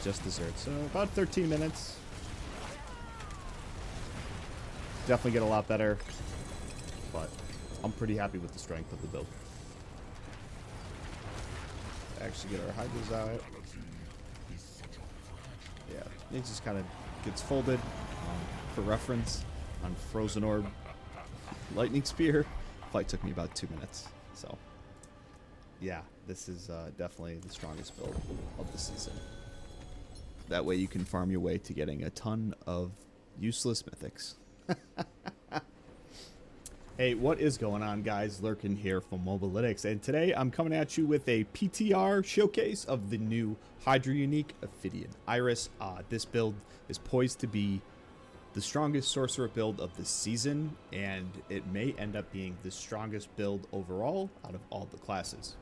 just dessert. So about 13 minutes. Definitely get a lot better, but I'm pretty happy with the strength of the build. Actually get our Hydras out. Yeah, it just kind of gets folded. For reference, on Frozen Orb Lightning Spear, fight took me about 2 minutes. So, yeah, this is definitely the strongest build of the season. That way you can farm your way to getting a ton of useless mythics. Hey, what is going on, guys? Lurkin here from Mobalytics, and today I'm coming at you with a PTR showcase of the new Hydra unique Ophidian Iris. This build is poised to be the strongest Sorcerer build of the season, and it may end up being the strongest build overall out of all the classes.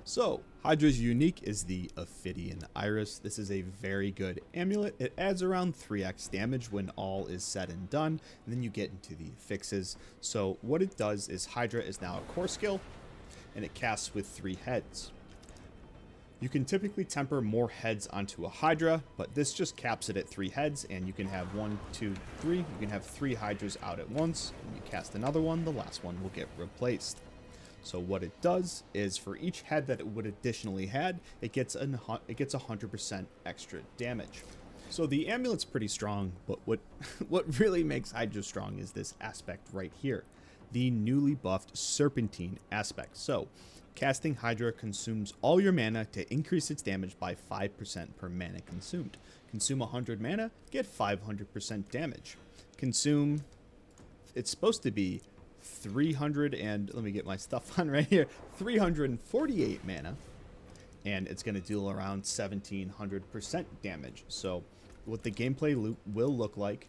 So, Hydra's unique is the Ophidian Iris. This is a very good amulet. It adds around 3x damage when all is said and done, and then you get into the fixes. So what it does is Hydra is now a core skill, and it casts with 3 heads. You can typically temper more heads onto a Hydra, but this just caps it at 3 heads, and you can have 1, 2, 3. You can have 3 Hydras out at once. When you cast another one, the last one will get replaced. So what it does is for each head that it would additionally had, it gets 100% extra damage. So the amulet's pretty strong, but what really makes Hydra strong is this aspect right here, the newly buffed Serpentine Aspect. So casting Hydra consumes all your mana to increase its damage by 5% per mana consumed. Consume 100 mana, get 500% damage. Consume, it's supposed to be 300 and let me get my stuff on right here, 348 mana, and it's going to deal around 1700% damage. So what the gameplay loop will look like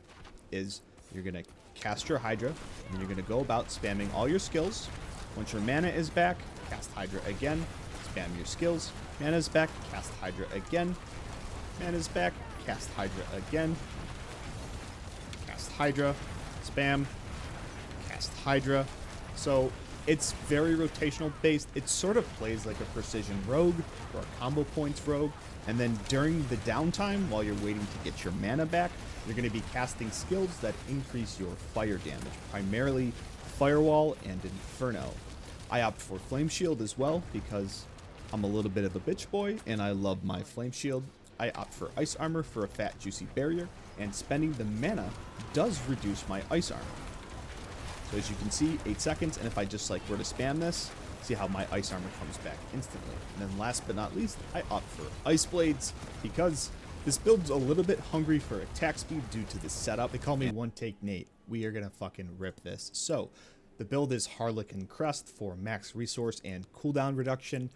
is you're going to cast your Hydra, and you're going to go about spamming all your skills. Once your mana is back, cast Hydra again, spam your skills. Mana is back, cast Hydra again. Mana is back, cast Hydra again. Cast Hydra, spam, cast Hydra. So it's very rotational based. It sort of plays like a precision rogue or a combo points rogue. And then during the downtime, while you're waiting to get your mana back, you're going to be casting skills that increase your fire damage, primarily Firewall and Inferno. I opt for Flame Shield as well because I'm a little bit of a bitch boy and I love my Flame Shield. I opt for Ice Armor for a fat juicy barrier, and spending the mana does reduce my Ice Armor. So as you can see, 8 seconds, and if I just like were to spam this, see how my Ice Armor comes back instantly. And then last but not least, I opt for Ice Blades because this build's a little bit hungry for attack speed due to the setup. They call me One Take Nate. We are gonna fucking rip this. So the build is Harlequin Crest for max resource and cooldown reduction.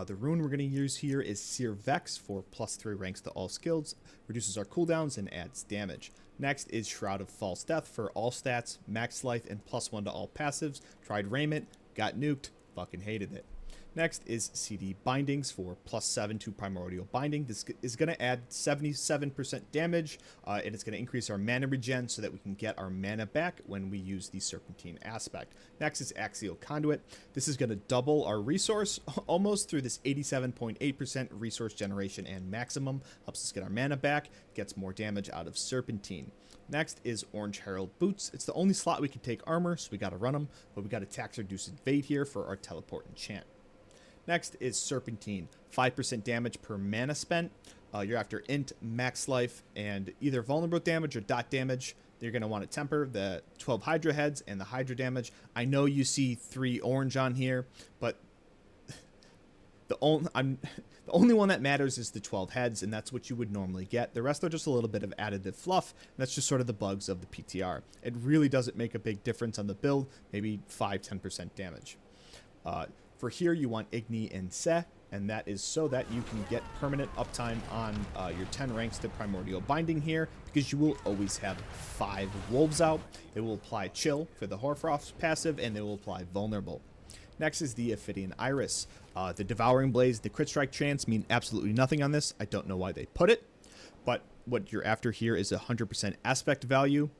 The rune we're going to use here is Seer Vex for +3 ranks to all skills, reduces our cooldowns and adds damage. Next is Shroud of False Death for all stats, max life, and +1 to all passives. Tried Raiment, got nuked, fucking hated it. Next is CD Bindings for +7 to Primordial Binding. This is going to add 77% damage, and it's going to increase our mana regen so that we can get our mana back when we use the Serpentine Aspect. Next is Axial Conduit. This is going to double our resource almost through this 87.8% resource generation and maximum. Helps us get our mana back, gets more damage out of Serpentine. Next is Orange Herald Boots. It's the only slot we can take armor, so we got to run them, but we got to tax Reduced Evade here for our Teleport enchant. Next is Serpentine, 5% damage per mana spent. You're after int, max life, and either vulnerable damage or dot damage. You're going to want to temper the 12 Hydra heads and the Hydra damage. I know you see 3 orange on here, but the only one that matters is the 12 heads, and that's what you would normally get. The rest are just a little bit of additive fluff, and that's just sort of the bugs of the PTR. It really doesn't make a big difference on the build, maybe 5-10% damage. For here, you want Igni and Se, and that is so that you can get permanent uptime on your 10 ranks to Primordial Binding here, because you will always have 5 wolves out. It will apply Chill for the Hoarfrost passive, and it will apply Vulnerable. Next is the Ophidian Iris. The Devouring Blaze, the Crit Strike chance mean absolutely nothing on this. I don't know why they put it, but what you're after here is 100% aspect value,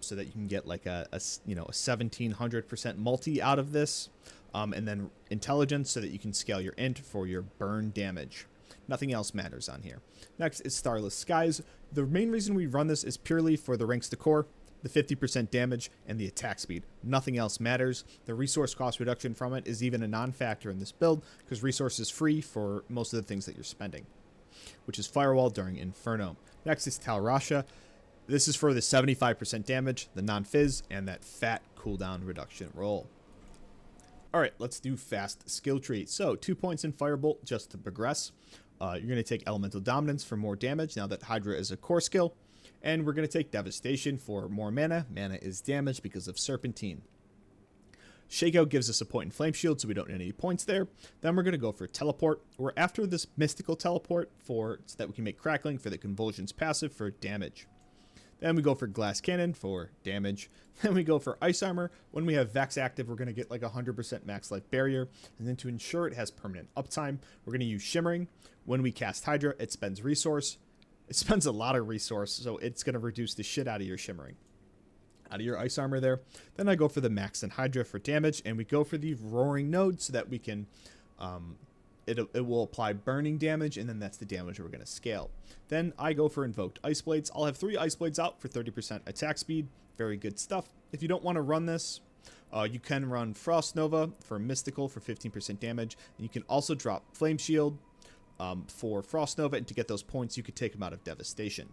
so that you can get like a 1700% multi out of this. And then intelligence so that you can scale your int for your burn damage. Nothing else matters on here. Next is Starless Skies. The main reason we run this is purely for the ranks to core, the 50% damage, and the attack speed. Nothing else matters. The resource cost reduction from it is even a non-factor in this build because resource is free for most of the things that you're spending, which is Firewall during Inferno. Next is Talrasha. This is for the 75% damage, the non-fizz, and that fat cooldown reduction roll. Alright, let's do fast skill tree. So, 2 points in Firebolt just to progress. You're going to take Elemental Dominance for more damage now that Hydra is a core skill. And we're going to take Devastation for more mana. Mana is damage because of Serpentine. Shakeout gives us a point in Flame Shield, so we don't need any points there. Then we're going to go for Teleport. We're after this Mystical Teleport so that we can make Crackling for the Convulsions passive for damage. Then we go for Glass Cannon for damage. Then we go for Ice Armor. When we have Vex active, we're going to get like 100% max life barrier. And then to ensure it has permanent uptime, we're going to use Shimmering. When we cast Hydra, it spends resource. It spends a lot of resource, so it's going to reduce the shit out of your Shimmering. Out of your Ice Armor there. Then I go for the Max and Hydra for damage, and we go for the Roaring Node so that we can... It will apply burning damage, and then that's the damage we're going to scale. Then I go for Invoked Ice Blades. I'll have 3 Ice Blades out for 30% attack speed. Very good stuff. If you don't want to run this, you can run Frost Nova for Mystical for 15% damage. And you can also drop Flame Shield for Frost Nova, and to get those points, you could take them out of Devastation.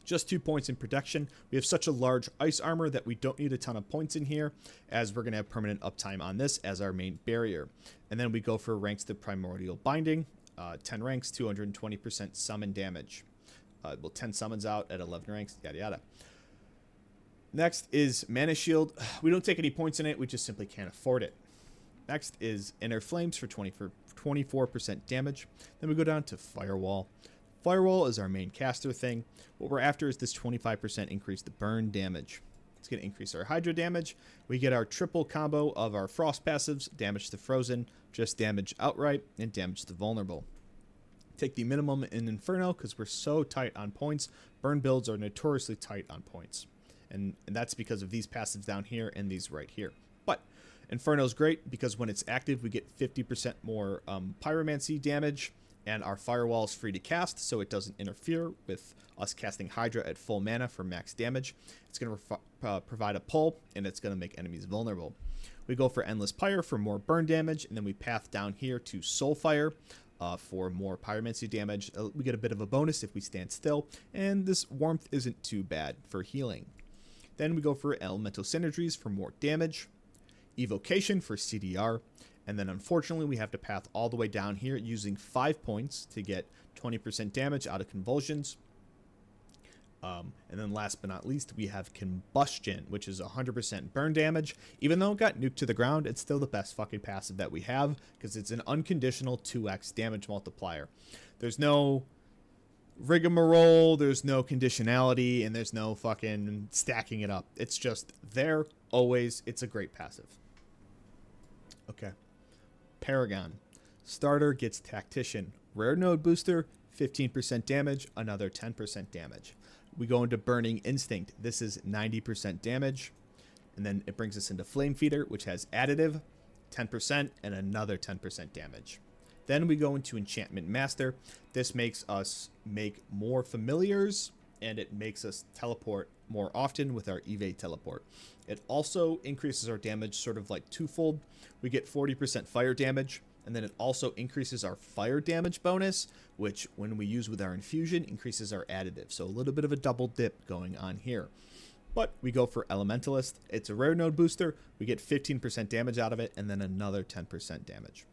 Just 2 points in protection. We have such a large ice armor that we don't need a ton of points in here, as we're going to have permanent uptime on this as our main barrier. And then we go for ranks to Primordial Binding. 10 ranks, 220% summon damage. 10 summons out at 11 ranks, yada yada. Next is Mana Shield. We don't take any points in it, we just simply can't afford it. Next is Inner Flames for 24% damage. Then we go down to Firewall. Firewall is our main caster thing. What we're after is this 25% increase to burn damage. It's going to increase our Hydra damage. We get our triple combo of our Frost passives, damage to Frozen, just damage outright, and damage to Vulnerable. Take the minimum in Inferno because we're so tight on points. Burn builds are notoriously tight on points. And that's because of these passives down here and these right here. But Inferno's great because when it's active, we get 50% more Pyromancy damage. And our Firewall is free to cast, so it doesn't interfere with us casting Hydra at full mana for max damage. It's going to provide a pull, and it's going to make enemies vulnerable. We go for Endless Pyre for more burn damage, and then we path down here to Soulfire for more Pyromancy damage. We get a bit of a bonus if we stand still, and this Warmth isn't too bad for healing. Then we go for Elemental Synergies for more damage, Evocation for CDR, and then unfortunately we have to path all the way down here using 5 points to get 20% damage out of Convulsions. And then last but not least, we have Combustion, which is 100% burn damage. Even though it got nuked to the ground, it's still the best fucking passive that we have because it's an unconditional 2x damage multiplier. There's no rigmarole, there's no conditionality, and there's no fucking stacking it up. It's just there, always. It's a great passive. Okay. Paragon. Starter gets Tactician. Rare Node Booster, 15% damage, another 10% damage. We go into Burning Instinct. This is 90% damage. And then it brings us into Flame Feeder, which has additive, 10%, and another 10% damage. Then we go into Enchantment Master. This makes us make more familiars, and it makes us teleport more often with our Evade Teleport. It also increases our damage sort of like twofold. We get 40% fire damage, and then it also increases our fire damage bonus, which when we use with our Infusion increases our additive. So a little bit of a double dip going on here. But we go for Elementalist. It's a rare node booster. We get 15% damage out of it, and then another 10% damage.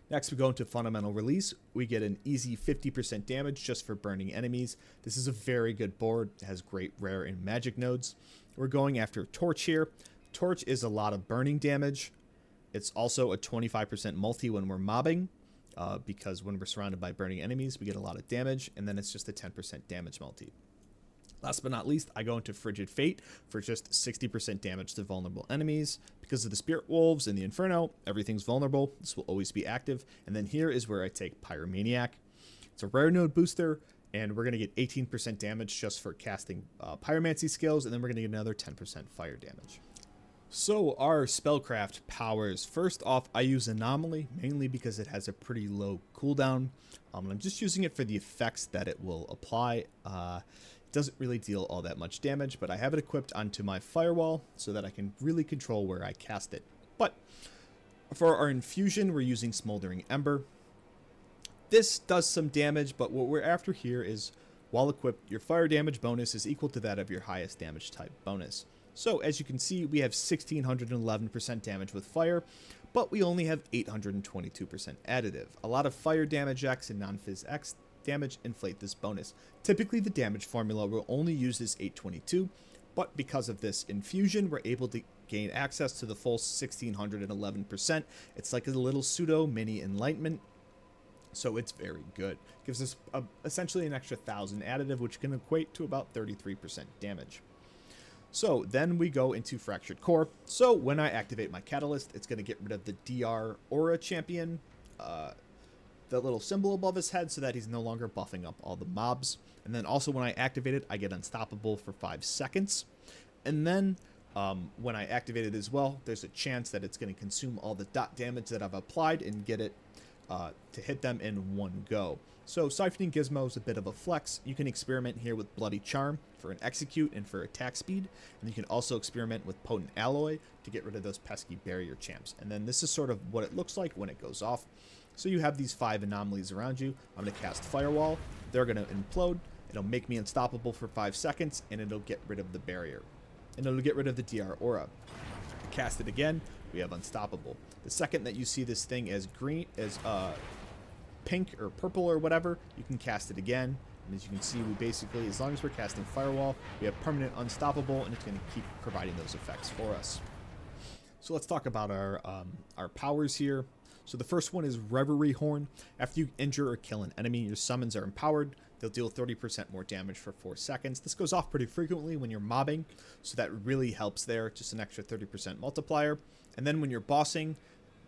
Next, we go into Fundamental Release. We get an easy 50% damage just for burning enemies. This is a very good board. It has great rare and magic nodes. We're going after Torch here. Torch is a lot of burning damage. It's also a 25% multi when we're mobbing, because when we're surrounded by burning enemies, we get a lot of damage, and then it's just a 10% damage multi. Last but not least, I go into Frigid Fate for just 60% damage to vulnerable enemies. Because of the Spirit Wolves and the Inferno, everything's vulnerable. This will always be active. And then here is where I take Pyromaniac. It's a rare node booster, and we're going to get 18% damage just for casting Pyromancy skills, and then we're going to get another 10% fire damage. So our spellcraft powers, first off, I use Anomaly, mainly because it has a pretty low cooldown. I'm just using it for the effects that it will apply. It doesn't really deal all that much damage, but I have it equipped onto my firewall so that I can really control where I cast it. But for our Infusion, we're using Smoldering Ember. This does some damage, but what we're after here is, while equipped, your fire damage bonus is equal to that of your highest damage type bonus. So as you can see, we have 1611% damage with fire, but we only have 822% additive. A lot of fire damage X and non-phys X damage inflate this bonus. Typically the damage formula will only use this 822, but because of this Infusion, we're able to gain access to the full 1611%. It's like a little pseudo mini enlightenment. So it's very good. Gives us essentially an extra 1000 additive, which can equate to about 33% damage. So then we go into Fractured Core. So when I activate my Catalyst, it's going to get rid of the DR Aura Champion, the little symbol above his head, so that he's no longer buffing up all the mobs. And then also when I activate it, I get Unstoppable for 5 seconds. And then when I activate it as well, there's a chance that it's going to consume all the dot damage that I've applied and get it to hit them in one go. So Siphoning Gizmo is a bit of a flex. You can experiment here with Bloody Charm for an execute and for attack speed, and you can also experiment with Potent Alloy to get rid of those pesky barrier champs. And then this is sort of what it looks like when it goes off. So you have these 5 anomalies around you. I'm going to cast Firewall. They're going to implode. It'll make me unstoppable for 5 seconds, and it'll get rid of the barrier. And it'll get rid of the DR Aura. Cast it again. We have Unstoppable. The second that you see this thing as green, as pink or purple or whatever, you can cast it again. And as you can see, we basically, as long as we're casting Firewall, we have permanent Unstoppable, and it's going to keep providing those effects for us. So let's talk about our powers here. So the first one is Reverie Horn. After you injure or kill an enemy, your summons are empowered. They'll deal 30% more damage for 4 seconds. This goes off pretty frequently when you're mobbing, so that really helps there, just an extra 30% multiplier. And then when you're bossing,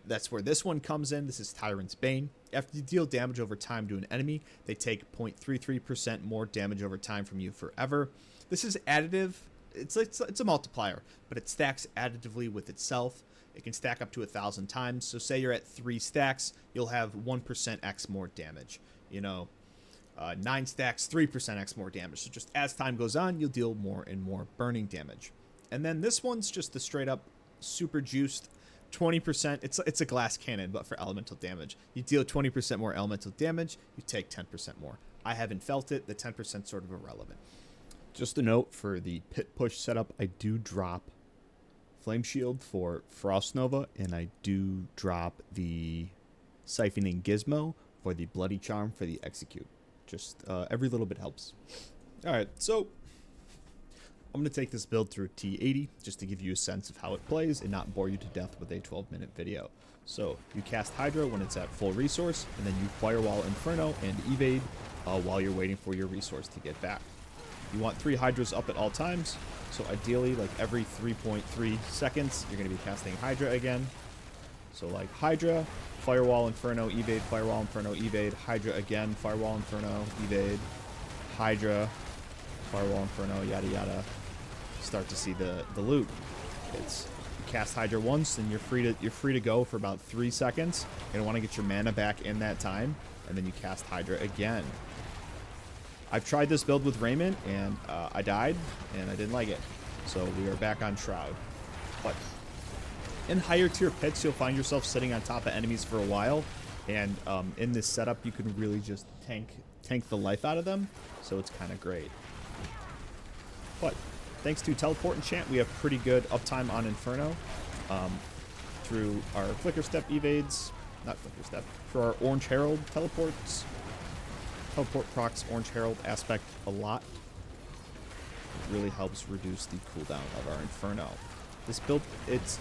that's where this one comes in. This is Tyrant's Bane. After you deal damage over time to an enemy, they take 0.33% more damage over time from you forever. This is additive. It's a multiplier, but it stacks additively with itself. It can stack up to 1,000 times. So say you're at 3 stacks, you'll have 1% X more damage. 9 stacks, 3% X more damage. So just as time goes on, you'll deal more and more burning damage. And then this one's just the straight up super juiced 20%. It's a glass cannon, but for elemental damage. You deal 20% more elemental damage, you take 10% more. I haven't felt it. The 10% sort of irrelevant. Just a note for the pit push setup, I do drop Flame Shield for Frost Nova, and I do drop the Siphoning Gizmo for the Bloody Charm for the Execute. Just every little bit helps. Alright, so I'm going to take this build through T80 just to give you a sense of how it plays and not bore you to death with a 12-minute video. So you cast Hydra when it's at full resource, and then you Firewall Inferno and Evade while you're waiting for your resource to get back. You want 3 Hydras up at all times, so ideally like every 3.3 seconds you're going to be casting Hydra again. So like Hydra, Firewall Inferno, Evade, Firewall Inferno, Evade, Hydra again, Firewall Inferno, Evade, Hydra, Firewall Inferno, yada yada. Start to see the loot. It's you cast Hydra once and you're free to go for about 3 seconds. You're gonna want to get your mana back in that time, and then you cast Hydra again. I've tried this build with Raymond and I died and I didn't like it. So we are back on Shroud. But in higher tier pits, you'll find yourself sitting on top of enemies for a while, and in this setup you can really just tank the life out of them, so it's kind of great. But thanks to Teleport Enchant, we have pretty good uptime on Inferno through our Flicker Step evades, not Flicker Step, for our Orange Herald teleports. Teleport procs Orange Herald aspect a lot. It really helps reduce the cooldown of our Inferno. This build,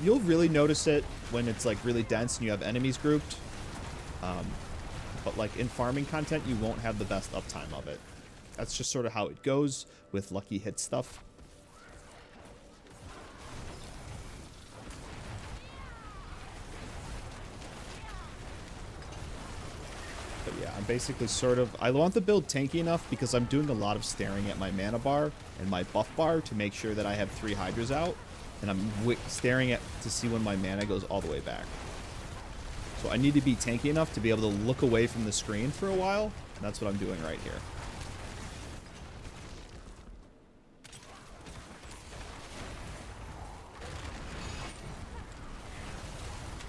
you'll really notice it when it's like really dense and you have enemies grouped. But like in farming content, you won't have the best uptime of it. That's just sort of how it goes with lucky hit stuff. But yeah, I'm basically I want the build tanky enough because I'm doing a lot of staring at my mana bar and my buff bar to make sure that I have 3 Hydras out. and I'm staring at to see when my mana goes all the way back. So I need to be tanky enough to be able to look away from the screen for a while, and that's what I'm doing right here.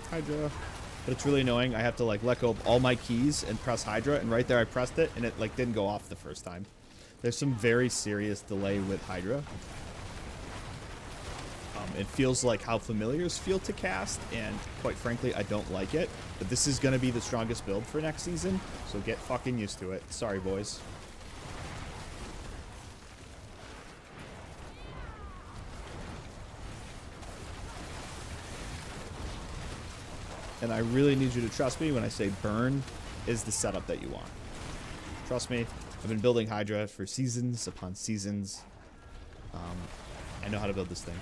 Hydra. But it's really annoying. I have to like let go of all my keys and press Hydra, and right there I pressed it and it like didn't go off the first time. There's some very serious delay with Hydra. It feels like how familiars feel to cast, and quite frankly I don't like it. But this is going to be the strongest build for next season, so get fucking used to it. Sorry boys. And I really need you to trust me when I say burn is the setup that you want. Trust me, I've been building Hydra for seasons upon seasons. I know how to build this thing.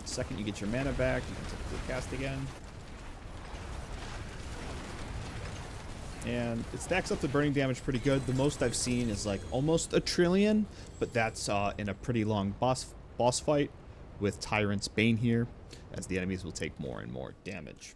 The second you get your mana back, you can typically cast again. And it stacks up the burning damage pretty good. The most I've seen is like almost 1 trillion, but that's in a pretty long boss fight with Tyrant's Bane here, as the enemies will take more and more damage.